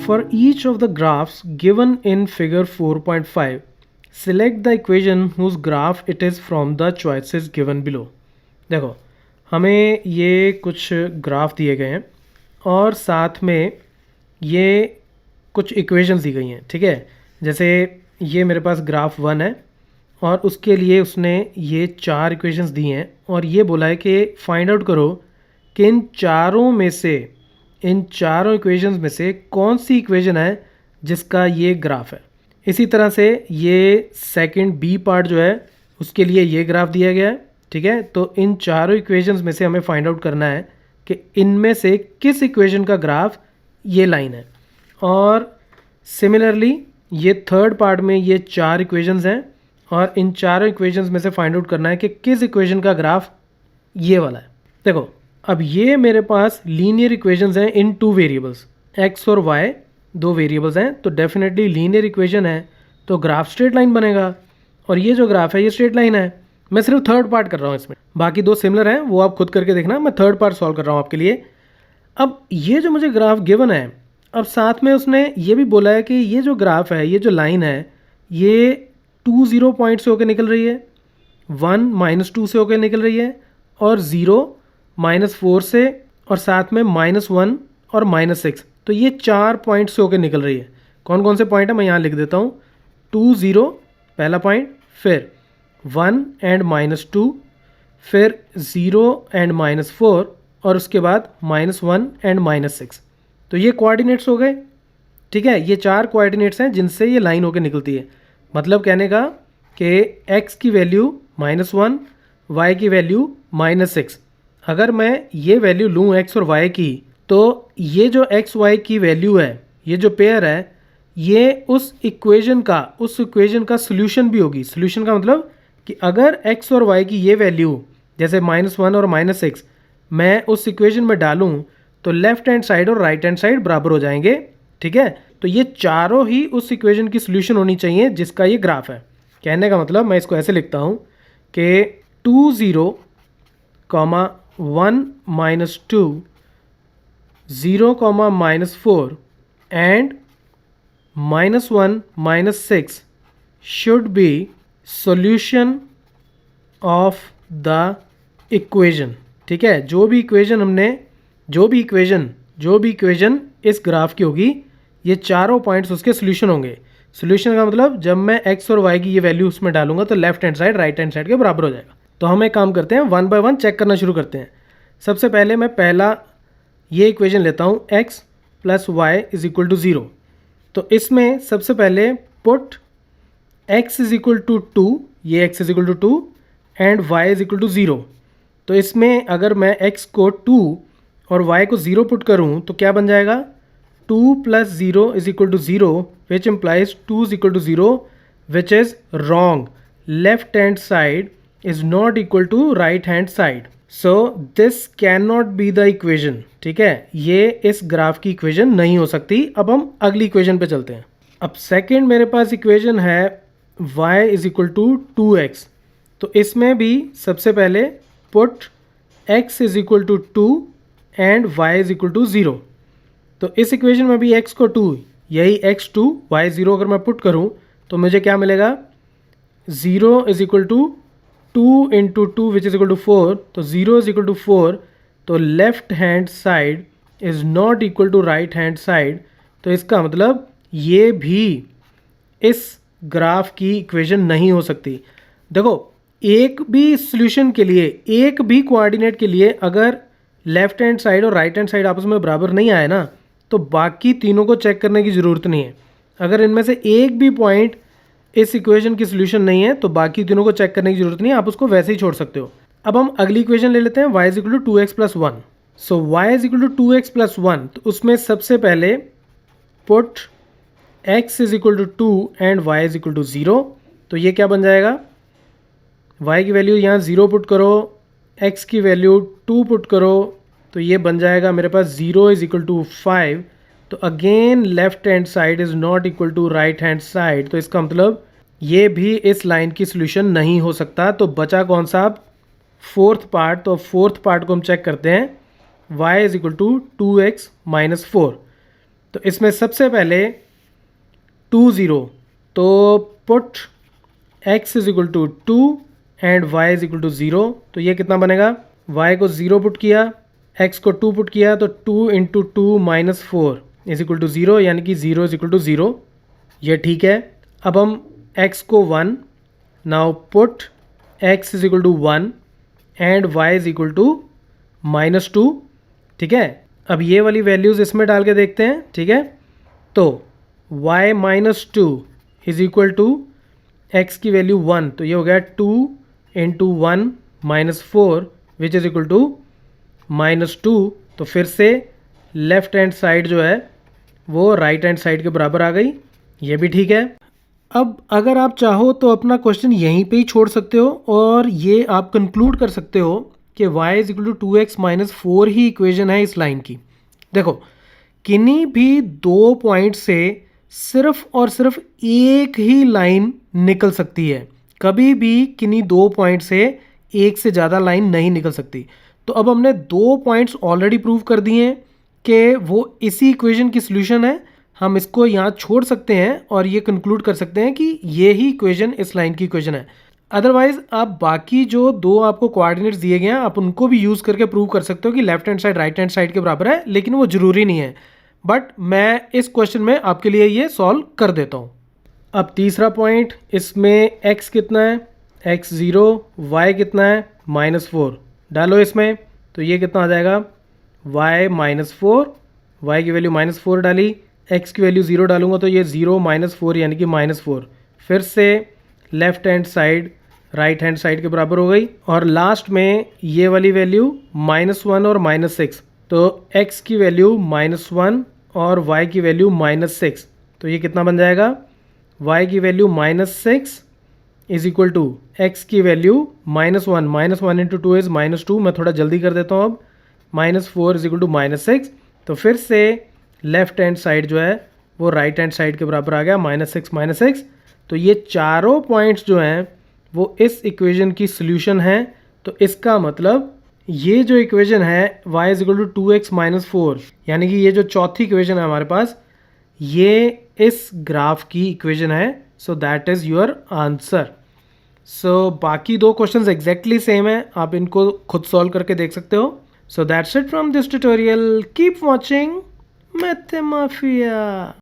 For each of the graphs given in figure 4.5, select the equation whose graph it is from the choices given below. देखो हमें ये कुछ graph दिए गए हैं और साथ में ये कुछ इक्वेशंस दी गई हैं, ठीक है। जैसे ये मेरे पास ग्राफ 1 है और उसके लिए उसने ये 4 इक्वेशंस दी हैं और ये बोला है कि फाइंड आउट करो कि इन चारों इक्वेशंस में से कौन सी इक्वेशन है जिसका ये ग्राफ है। इसी तरह से ये सेकंड बी पार्ट जो है उसके लिए ये ग्राफ दिया गया है, ठीक है। तो इन चारों इक्वेशंस में से हमें फाइंड आउट करना है कि इनमें से किस इक्वेशन का ग्राफ ये लाइन है। और सिमिलरली ये थर्ड पार्ट में ये 4 इक्वेशंस हैं और इन चारों इक्वेशंस में से फाइंड आउट करना है कि किस इक्वेशन का ग्राफ ये वाला है। देखो अब ये मेरे पास लीनियर इक्वेशंस हैं इन 2 वेरिएबल्स, x और y 2 वेरिएबल्स हैं, तो डेफिनेटली लीनियर इक्वेशन है तो ग्राफ स्ट्रेट लाइन बनेगा और ये जो ग्राफ है ये स्ट्रेट लाइन है। मैं सिर्फ थर्ड पार्ट कर रहा हूँ इसमें, बाकी 2 सिमिलर हैं वो आप खुद करके देखना, मैं थर्ड पार्ट सॉल्व कर रहा हूँ आपके लिए। अब ये जो मुझे ग्राफ गिवन है, अब साथ में उसने ये भी बोला है कि ये जो ग्राफ है, ये जो लाइन है, ये 2 0 पॉइंट से होकर निकल रही है, 1 -2 से होकर निकल रही है और 0 -4 से और साथ में -1 और -6, तो ये 4 पॉइंट से होकर निकल रही है। कौन कौन से पॉइंट है मैं यहाँ लिख देता हूँ। 2 0 पहला पॉइंट, फिर 1 एंड -2, फिर 0 एंड -4 और उसके बाद -1 एंड -6। तो ये कोऑर्डिनेट्स हो गए, ठीक है। ये 4 कोऑर्डिनेट्स हैं जिनसे ये लाइन होकर निकलती है। मतलब कहने का कि x की वैल्यू -1, y की वैल्यू -6। अगर मैं ये वैल्यू लूँ x और y की, तो ये जो x y की वैल्यू है, ये जो पेयर है, ये उस इक्वेशन का सोल्यूशन भी होगी। सोल्यूशन का मतलब कि अगर x और y की ये वैल्यू जैसे -1 और -6 मैं उस इक्वेशन में डालूँ तो लेफ्ट हैंड साइड और राइट हैंड साइड बराबर हो जाएंगे, ठीक है। तो ये चारों ही उस इक्वेशन की सोल्यूशन होनी चाहिए जिसका ये ग्राफ है। कहने का मतलब मैं इसको ऐसे लिखता हूँ कि 2 0, 1 -2, 0, -4 and -1 -6 should be solution of the equation, ठीक है। जो भी इक्वेशन इस ग्राफ की होगी, ये चारों पॉइंट्स उसके सोल्यूशन होंगे। सोल्यूशन का मतलब जब मैं x और y की ये वैल्यू उसमें डालूंगा तो left hand side right hand side के बराबर हो जाएगा। तो हम एक काम करते हैं, 1 बाय 1 चेक करना शुरू करते हैं। सबसे पहले मैं पहला ये इक्वेशन लेता हूँ, x + y = 0। तो इसमें सबसे पहले पुट x = 2, ये x = 2 एंड y = 0। तो इसमें अगर मैं x को 2 और y को 0 पुट करूँ तो क्या बन जाएगा, 2 + 0 = 0 which implies 2 = 0 which is wrong. Left hand side is not equal to right hand side. So this cannot be the equation, ठीक है। ये इस ग्राफ की इक्वेशन नहीं हो सकती। अब हम अगली इक्वेशन पे चलते हैं। अब सेकंड मेरे पास इक्वेशन है y = 2x। तो इसमें भी सबसे पहले पुट x = 2 एंड y = 0। तो इस इक्वेशन में भी x को 2, यही x 2 y 0 अगर मैं पुट करूं तो मुझे क्या मिलेगा, 0 = 2 × 2 विच = 4। तो 0 = 4, तो left hand side is not equal to right hand side. तो इसका मतलब ये भी इस ग्राफ की इक्वेशन नहीं हो सकती। देखो एक भी सॉल्यूशन के लिए, एक भी कोऑर्डिनेट के लिए अगर लेफ्ट हैंड साइड और राइट हैंड साइड आपस में बराबर नहीं आए ना, तो बाकी तीनों को चेक करने की ज़रूरत नहीं है। अगर इनमें से एक भी पॉइंट इस इक्वेशन की सोल्यूशन नहीं है तो बाकी तीनों को चेक करने की ज़रूरत नहीं है, आप उसको वैसे ही छोड़ सकते हो। अब हम अगली इक्वेशन ले लेते हैं, y = 2x + 1। सो y = 2x + 1, तो उसमें सबसे पहले पुट x = 2 एंड y = 0। तो ये क्या बन जाएगा, y की वैल्यू यहाँ 0 पुट करो, x की वैल्यू 2 पुट करो, तो ये बन जाएगा मेरे पास 0 = 5। तो again left hand side is not equal to right hand side. तो इसका मतलब ये भी इस लाइन की सोल्यूशन नहीं हो सकता। तो बचा कौन सा, फोर्थ पार्ट। तो फोर्थ पार्ट को हम चेक करते हैं, y = 2x - 4। तो इसमें सबसे पहले 2 0, तो put x is equal to 2 and y is equal to 0। तो ये कितना बनेगा, y को 0 पुट किया, x को 2 पुट किया, तो 2 into 2 minus 4 is equal to 0, यानी कि 0 इज इक्वल टू 0। ये ठीक है। अब हम x को 1, now put x is equal to 1 and y is equal to minus 2। ठीक है, अब ये वाली वैल्यूज़ इसमें डाल के देखते हैं। ठीक है, तो y minus 2 is equal to x की वैल्यू 1, तो ये हो गया 2 into 1 minus 4 which is equal to minus 2। तो फिर से लेफ्ट हैंड साइड जो है वो राइट हैंड साइड के बराबर आ गई, ये भी ठीक है। अब अगर आप चाहो तो अपना क्वेश्चन यहीं पे ही छोड़ सकते हो और ये आप कंक्लूड कर सकते हो कि y is equal to 2x minus 4 ही इक्वेशन है इस लाइन की। देखो, किन्हीं भी दो पॉइंट से सिर्फ और सिर्फ एक ही लाइन निकल सकती है, कभी भी किन्हीं दो पॉइंट से एक से ज़्यादा लाइन नहीं निकल सकती। तो अब हमने दो पॉइंट्स ऑलरेडी प्रूव कर दिए हैं कि वो इसी इक्वेशन की सॉल्यूशन है। हम इसको यहाँ छोड़ सकते हैं और ये कंक्लूड कर सकते हैं कि ये ही इक्वेशन इस लाइन की इक्वेशन है। अदरवाइज आप बाकी जो दो आपको कोऑर्डिनेट्स दिए गए हैं आप उनको भी यूज़ करके प्रूव कर सकते हो कि left hand side right hand side के बराबर है, लेकिन वो ज़रूरी नहीं है। बट मैं इस क्वेश्चन में आपके लिए ये सॉल्व कर देता हूँ। अब तीसरा पॉइंट, इसमें x कितना है, x 0, y कितना है -4, डालो इसमें, तो ये कितना आ जाएगा y -4, y की वैल्यू -4 डाली, x की वैल्यू 0 डालूंगा तो ये 0 -4 यानी कि -4। फिर से left hand side right hand side के बराबर हो गई, और लास्ट में ये वाली वैल्यू -1 और -6, तो x की वैल्यू -1 और y की वैल्यू -6, तो ये कितना बन जाएगा, y की value -6 is equal to x की वैल्यू -1, -1 इंटू 2 इज़ -2, मैं थोड़ा जल्दी कर देता हूँ अब, -4 इज इक्वल टू -6। तो फिर से लेफ्ट हैंड साइड जो है वो राइट हैंड साइड के बराबर आ गया, -6। तो ये चारों पॉइंट्स जो हैं वो इस इक्वेशन की सॉल्यूशन है। तो इसका मतलब ये जो इक्वेशन है y is equal to 2x -4, यानी कि ये जो चौथी इक्वेशन है हमारे पास, ये इस ग्राफ की इक्वेशन है। So that is your answer. So बाकी दो क्वेश्चंस एग्जैक्टली सेम है, आप इनको खुद सॉल्व करके देख सकते हो। So that's it from this tutorial, keep watching मैथमाफिया।